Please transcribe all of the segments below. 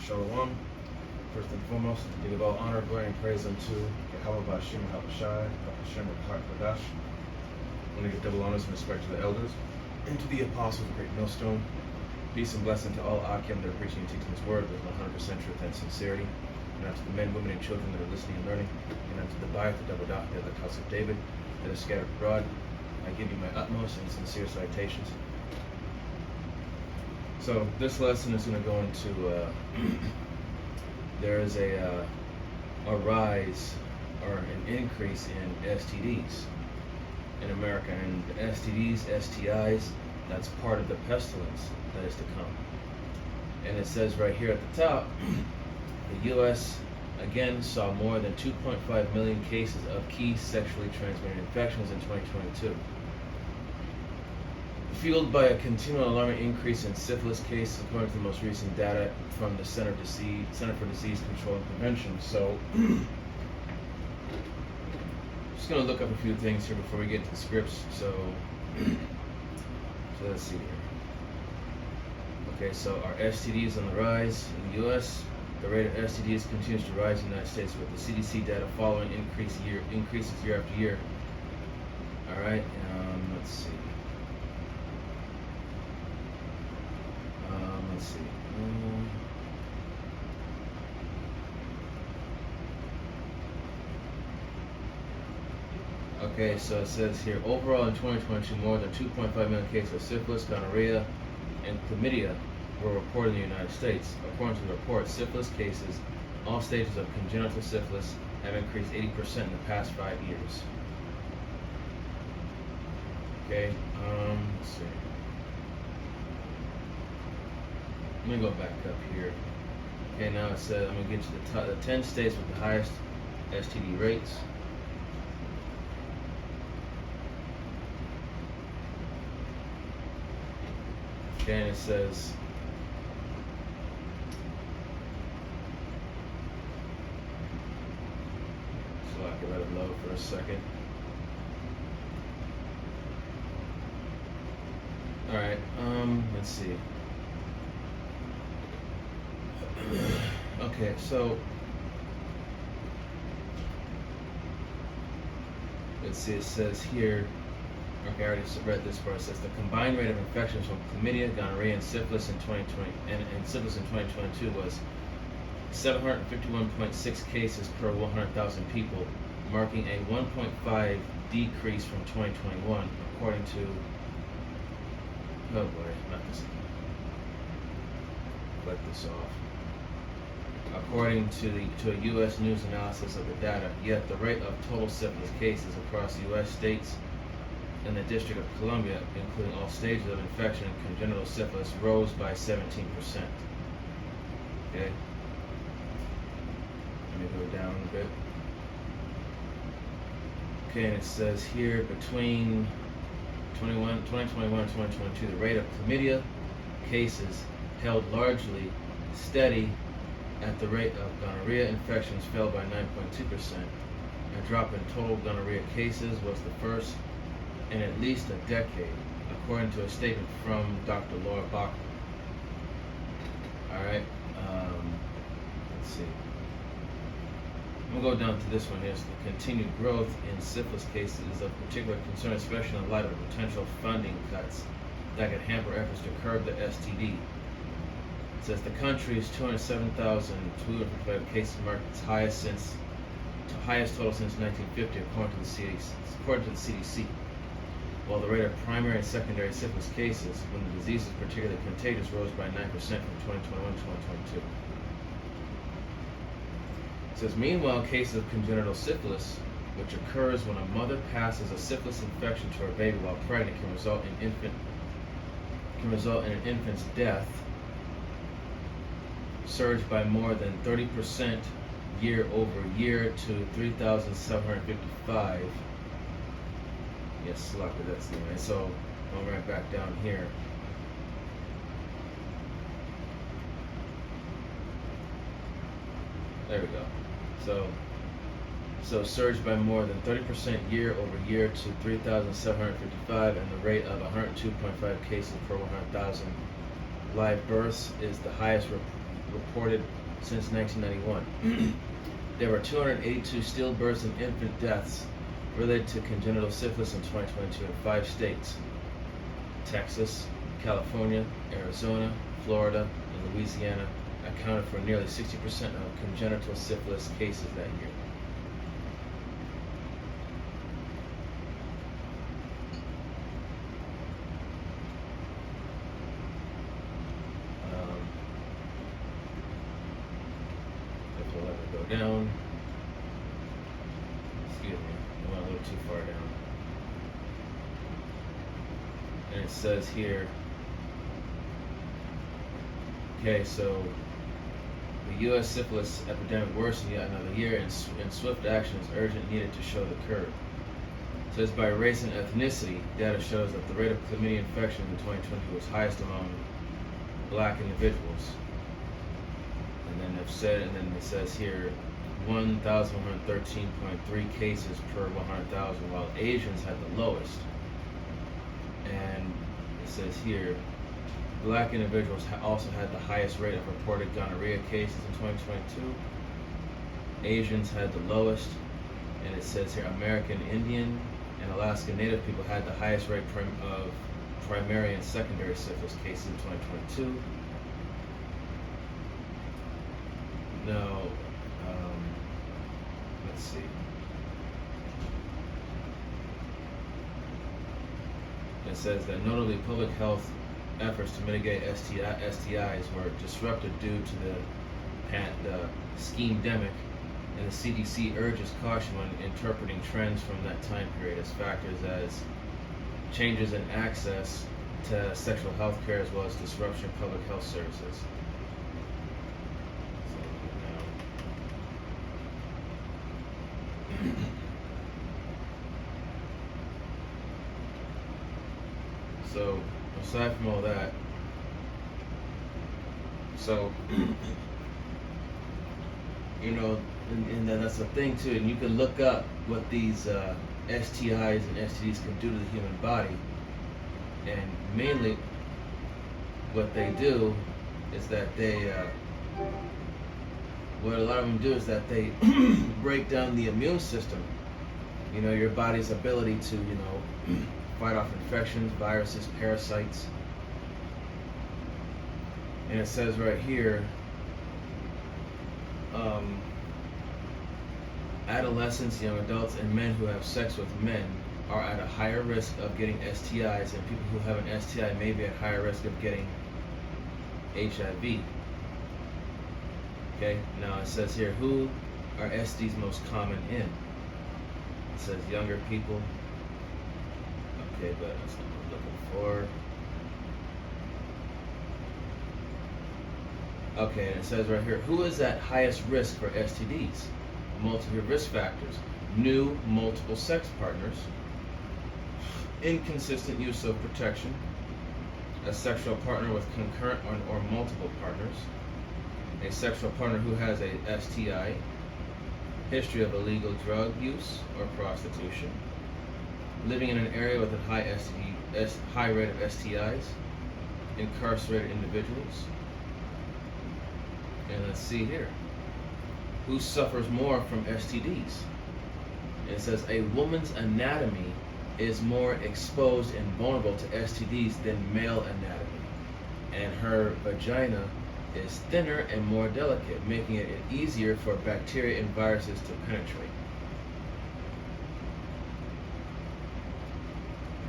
Shalom. First and foremost, to give all honor, glory, and praise unto Yahweh Bashim Habashai, Hashem Kodash. I want to give double honors and respect to the elders and to the apostles of the Great Millstone. Peace and blessing to all Akim that are preaching and teaching His word with 100% truth and sincerity. And unto the men, women, and children that are listening and learning. And unto the Bayat, the Dabadah, the house of David that are scattered abroad. I give you my utmost and sincere citations. So this lesson is going to go into there is a rise or an increase in STDs in America, and STDs, STIs, that's part of the pestilence that is to come. And it says right here at the top, the U.S. again saw more than 2.5 million cases of key sexually transmitted infections in 2022. Fueled by a continual alarming increase in syphilis cases, according to the most recent data from the Center for Disease Control and Prevention. So, just going to look up a few things here before we get into the scripts. So let's see here. Okay, so our STDs on the rise in the U.S. The rate of STDs continues to rise in the United States, with the CDC data following increases year after year. All right, let's see. Let's see. Okay, so it says here, overall in 2022, more than 2.5 million cases of syphilis, gonorrhea, and chlamydia were reported in the United States. According to the report, syphilis cases, all stages of congenital syphilis, have increased 80% in the past 5 years. Okay, let's see. Let me go back up here. Okay, now it says, I'm going to get to the 10 states with the highest STD rates. Okay, and it says, so I can let it load for a second. Alright, let's see. Okay, so let's see, it says here, okay, I already read this part. It says the combined rate of infections from chlamydia, gonorrhea, and syphilis in 2020 and syphilis in 2022 was 751.6 cases per 100,000 people, marking a 1.5 decrease from 2021, according to, oh boy, not this. Let this off. According to a U.S. News analysis of the data, yet the rate of total syphilis cases across U.S. states and the District of Columbia, including all stages of infection and congenital syphilis, rose by 17%. Okay? Let me go down a bit. Okay, and it says here, between 2021 and 2022, the rate of chlamydia cases held largely steady at the rate of gonorrhea infections fell by 9.2%. A drop in total gonorrhea cases was the first in at least a decade, according to a statement from Dr. Laura Bachman. Alright, let's see. I'm going to go down to this one here. So the continued growth in syphilis cases is of particular concern, especially in light of potential funding cuts that could hamper efforts to curb the STD. It says the country's 207,255 cases marked its highest total since 1950, according to the CDC. While the rate of primary and secondary syphilis cases, when the disease is particularly contagious, rose by 9% from 2021 to 2022. It says, meanwhile, cases of congenital syphilis, which occurs when a mother passes a syphilis infection to her baby while pregnant, can result in an infant's death, surged by more than 30% year over year to 3,755. Yes, luckily that's the way. So I'm right back down here. There we go. So surged by more than 30% year over year to 3,755, and the rate of 102.5 cases per 100,000 live births is the highest reported since 1991. There were 282 stillbirths and infant deaths related to congenital syphilis in 2022 in 5 states: Texas, California, Arizona, Florida, and Louisiana accounted for nearly 60% of congenital syphilis cases that year. If we'll let it go down, excuse me, I went a little too far down. And it says here, okay, so the U.S. syphilis epidemic worsened yet another year, and swift action is urgent needed to show the curve. It says by race and ethnicity, data shows that the rate of chlamydia infection in 2020 was highest among black individuals. And then it says here 1,113.3 cases per 100,000, while Asians had the lowest. And it says here, black individuals also had the highest rate of reported gonorrhea cases in 2022. Asians had the lowest, and it says here American Indian and Alaska Native people had the highest rate of primary and secondary syphilis cases in 2022. Now, let's see. It says that notably public health efforts to mitigate STIs were disrupted due to the scheme-demic, and the CDC urges caution when interpreting trends from that time period as factors as changes in access to sexual health care as well as disruption of public health services. So, aside from all that, so you know, and then that's the thing too, and you can look up what these STIs and STDs can do to the human body, and mainly what they do is that they what a lot of them do is that they break down the immune system, you know, your body's ability to, you know, fight off infections, viruses, parasites. And it says right here, adolescents, young adults, and men who have sex with men are at a higher risk of getting STIs, and people who have an STI may be at higher risk of getting HIV. Okay, now it says here, who are STDs most common in? It says younger people. Okay, but that's not what I'm looking for. Okay, and it says right here, who is at highest risk for STDs? Multiple risk factors: new multiple sex partners, inconsistent use of protection, a sexual partner with concurrent or multiple partners, a sexual partner who has a STI, history of illegal drug use or prostitution, living in an area with a high rate of STIs, incarcerated individuals. And let's see here, who suffers more from STDs? It says a woman's anatomy is more exposed and vulnerable to STDs than male anatomy, and her vagina is thinner and more delicate, making it easier for bacteria and viruses to penetrate.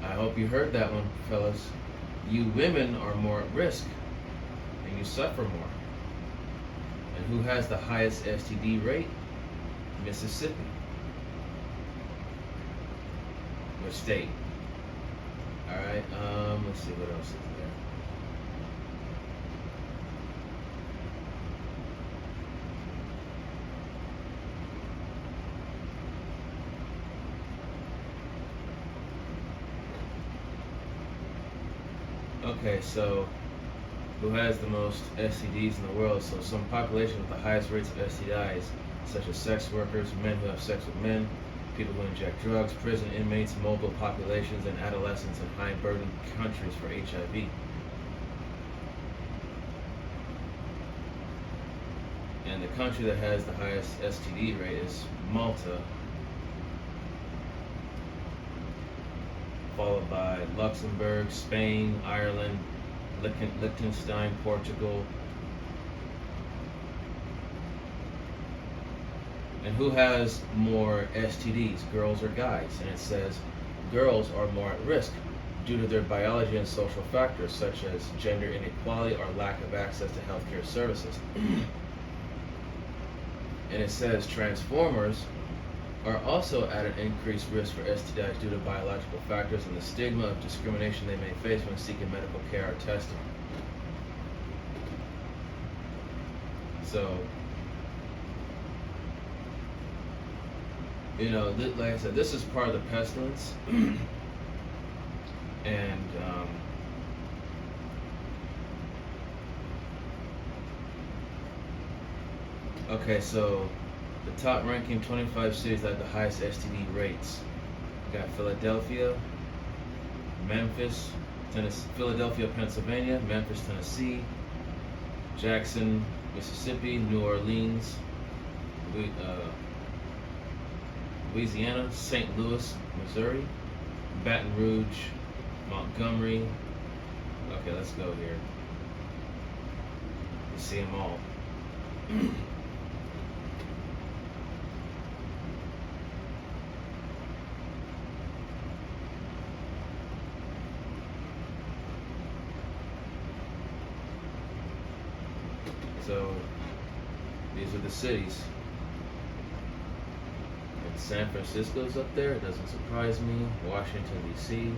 I hope you heard that one, fellas. You women are more at risk, and you suffer more. And who has the highest STD rate? Mississippi. Which state? Alright, let's see what else is there. Okay, so who has the most STDs in the world? So some population with the highest rates of STIs, such as sex workers, men who have sex with men, people who inject drugs, prison inmates, mobile populations, and adolescents in high-burden countries for HIV. And the country that has the highest STD rate is Malta, followed by Luxembourg, Spain, Ireland, Liechtenstein, Portugal. And who has more STDs, girls or guys? And it says girls are more at risk due to their biology and social factors such as gender inequality or lack of access to healthcare services. And it says transformers are also at an increased risk for STIs due to biological factors and the stigma of discrimination they may face when seeking medical care or testing. So, you know, like I said, this is part of the pestilence. And okay, so the top ranking 25 cities that have the highest STD rates. We got Philadelphia, Memphis, Tennessee, Philadelphia, Pennsylvania, Memphis, Tennessee, Jackson, Mississippi, New Orleans, Louisiana, St. Louis, Missouri, Baton Rouge, Montgomery. Okay, let's go here. You see them all. So these are the cities. And San Francisco's up there, it doesn't surprise me. Washington, D.C.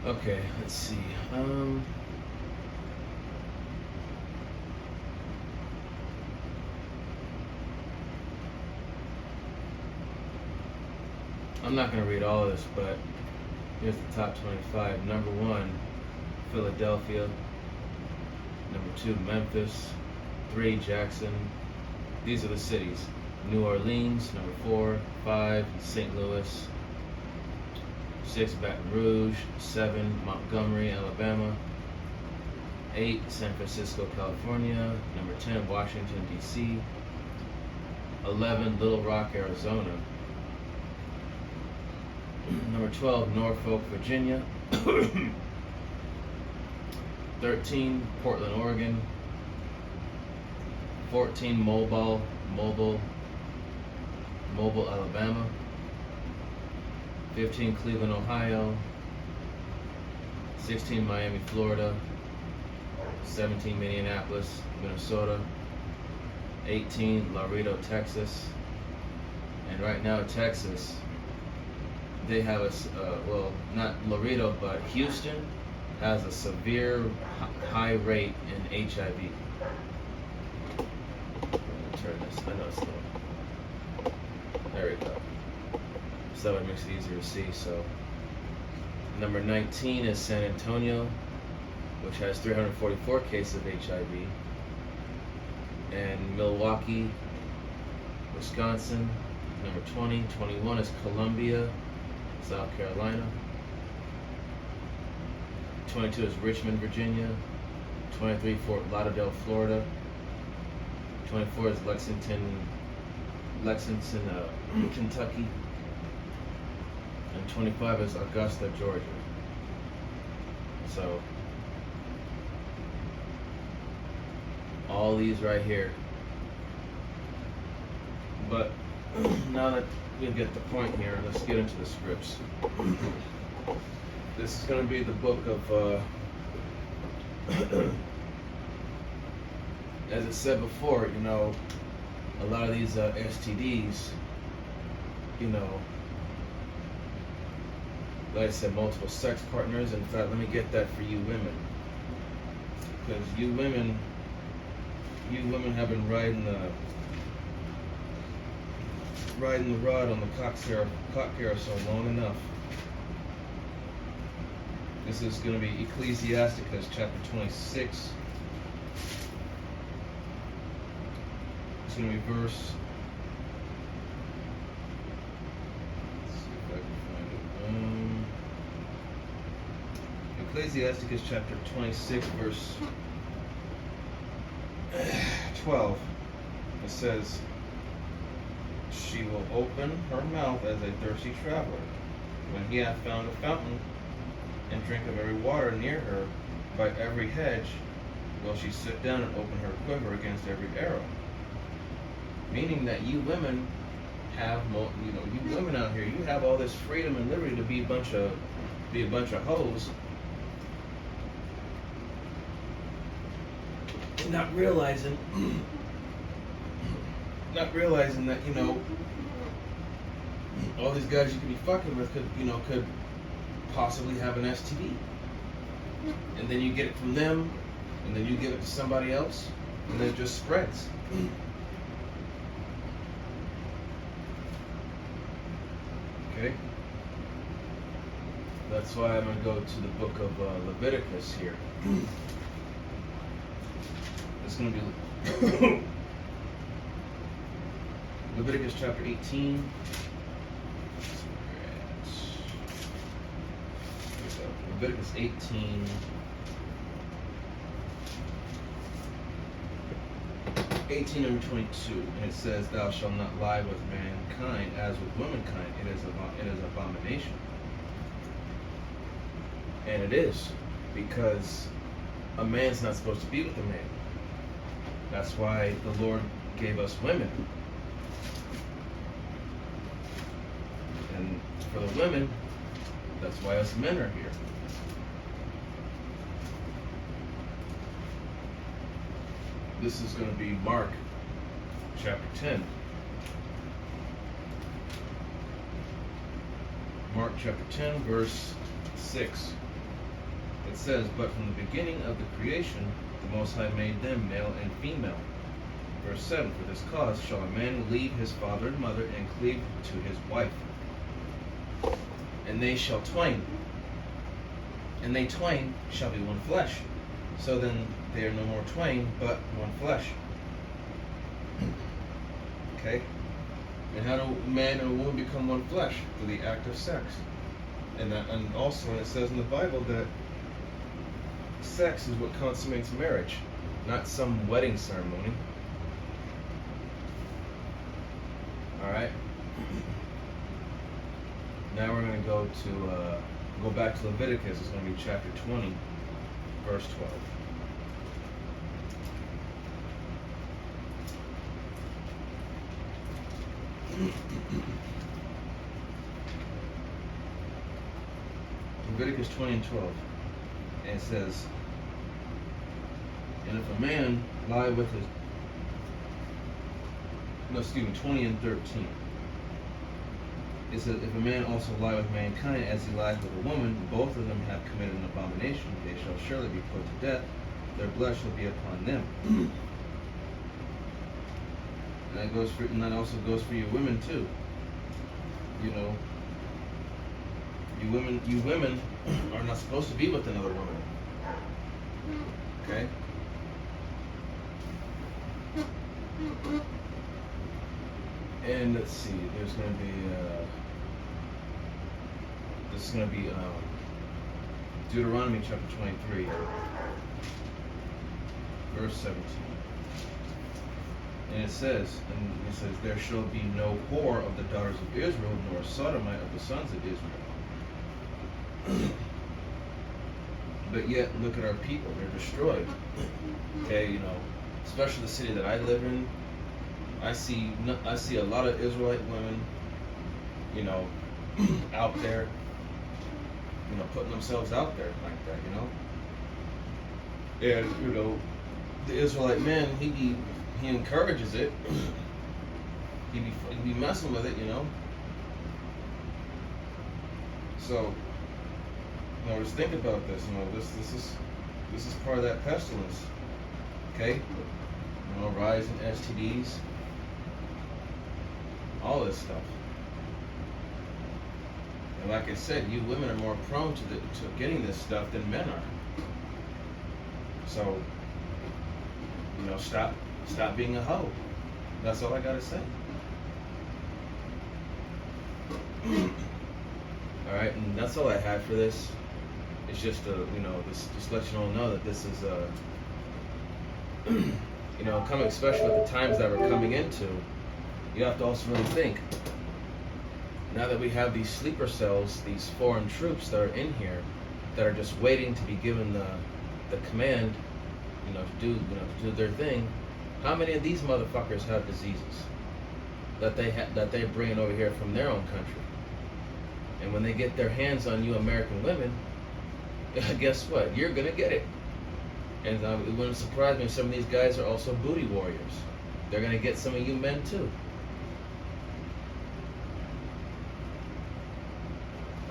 Okay, let's see. I'm not going to read all of this, but here's the top 25. Number 1, Philadelphia. Number 2, Memphis. 3, Jackson. These are the cities. New Orleans. Number 4. 5, St. Louis. 6, Baton Rouge. 7, Montgomery, Alabama. 8, San Francisco, California. Number 10, Washington, D.C. 11, Little Rock, Arizona. Number 12, Norfolk, Virginia. 13, Portland, Oregon. 14, Mobile, Alabama. 15, Cleveland, Ohio. 16, Miami, Florida. 17, Minneapolis, Minnesota. 18, Laredo, Texas. And right now, Texas, they have a, well, not Laredo, but Houston has a severe high rate in HIV. Turn this, I know it's slow. There we go. So it makes it easier to see. So number 19 is San Antonio, which has 344 cases of HIV. And Milwaukee, Wisconsin. Number 20. 21 is Columbia, South Carolina. 22 is Richmond, Virginia. 23, Fort Lauderdale, Florida. 24 is Lexington, Kentucky. And 25 is Augusta, Georgia. So all these right here. But now that we get the point here, let's get into the scripts. This is going to be the book of, as I said before, you know, a lot of these STDs, you know, like I said, multiple sex partners. In fact, let me get that for you women, because you women have been riding the rod on the cock carousel long enough. This is going to be Ecclesiasticus chapter 26. It's going to be verse. Let's see if I can find it. Ecclesiasticus chapter 26, verse 12, it says, she will open her mouth as a thirsty traveler. When he hath found a fountain, and drink of every water near her, by every hedge will she sit down and open her quiver against every arrow. Meaning that you women have, you women out here, you have all this freedom and liberty to be a bunch of hoes, not realizing that, all these guys you could be fucking with could possibly have an STD. And then you get it from them, and then you give it to somebody else, and then it just spreads. Okay? That's why I'm going to go to the book of Leviticus here. It's going to be Leviticus chapter 18. Leviticus 18. 18 and 22, and it says, "Thou shalt not lie with mankind as with womankind; it is abomination." And it is, because a man's not supposed to be with a man. That's why the Lord gave us women. And for the women, that's why us men are here. This is going to be Mark chapter 10. Mark chapter 10, verse 6. It says, "But from the beginning of the creation, the Most High made them male and female." Verse 7, "For this cause shall a man leave his father and mother, and cleave to his wife, and they shall twain. And they twain shall be one flesh. So then they are no more twain, but one flesh." Okay? And how do a man and a woman become one flesh? Through the act of sex. And also it says in the Bible that sex is what consummates marriage, not some wedding ceremony. Alright? Now we're going to go back to Leviticus. It's going to be chapter 20, verse 12. Leviticus 20 and 12. And it says, "And if a man lie with his..." 20 and 13. It says, "If a man also lie with mankind as he lies with a woman, both of them have committed an abomination. They shall surely be put to death. Their blood shall be upon them." And that also goes for you women too. You women are not supposed to be with another woman. Okay? And let's see, there's going to be this is going to be Deuteronomy chapter 23, verse 17. And it says, "There shall be no whore of the daughters of Israel, nor a sodomite of the sons of Israel." But yet, look at our people; they're destroyed. Okay, especially the city that I live in. I see a lot of Israelite women, out there, putting themselves out there like that, And the Israelite man, he encourages it. He be messing with it, So, just think about this. This is part of that pestilence. Okay, rise in STDs, all this stuff. And like I said, you women are more prone to getting this stuff than men are. So, stop being a hoe. That's all I gotta say. All right, and that's all I had for this. It's just just let you all know that this is you know, coming, especially with the times that we're coming into, you have to also really think. Now that we have these sleeper cells, these foreign troops that are in here, that are just waiting to be given the command, you know, to do their thing. How many of these motherfuckers have diseases that they're bringing over here from their own country? And when they get their hands on you American women, guess what? You're gonna get it. And it wouldn't surprise me if some of these guys are also booty warriors. They're gonna get some of you men too.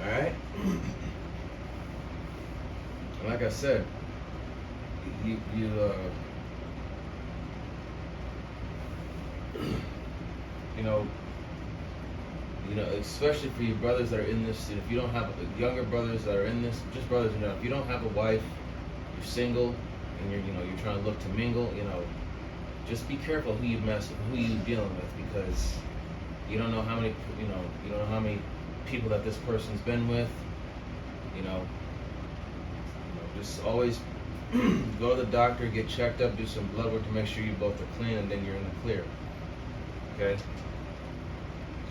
All right. Like I said, you know, especially for you brothers that are in this, if you don't have younger brothers that are in this, just brothers, you know, if you don't have a wife, you're single, and you're trying to look to mingle, you know, just be careful who you dealing with, because you don't know how many, you don't know how many people that this person's been with, you know, just always go to the doctor, get checked up, do some blood work to make sure you both are clean, and then you're in the clear. Okay?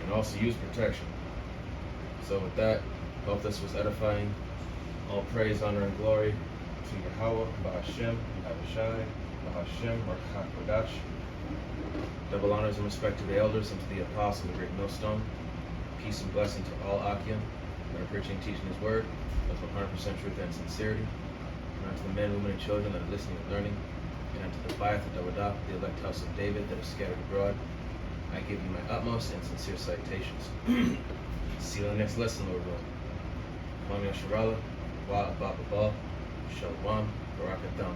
And also use protection. So with that, hope this was edifying. All praise, honor, and glory to Yahweh, Bahashem, Yahushai, Bahashem, Rakhat Kodash. Double honors and respect to the elders and to the apostle of the great millstone. Peace and blessing to all Akim that are preaching and teaching his word with 100% truth and sincerity. And unto the men, women, and children that are listening and learning. And unto the Bayat, the Dawadah, the elect house of David that are scattered abroad. I give you my utmost and sincere citations. See you in the next lesson, Lord willing. Kwame Asharala, Wa Abba Shalom, Barakatam.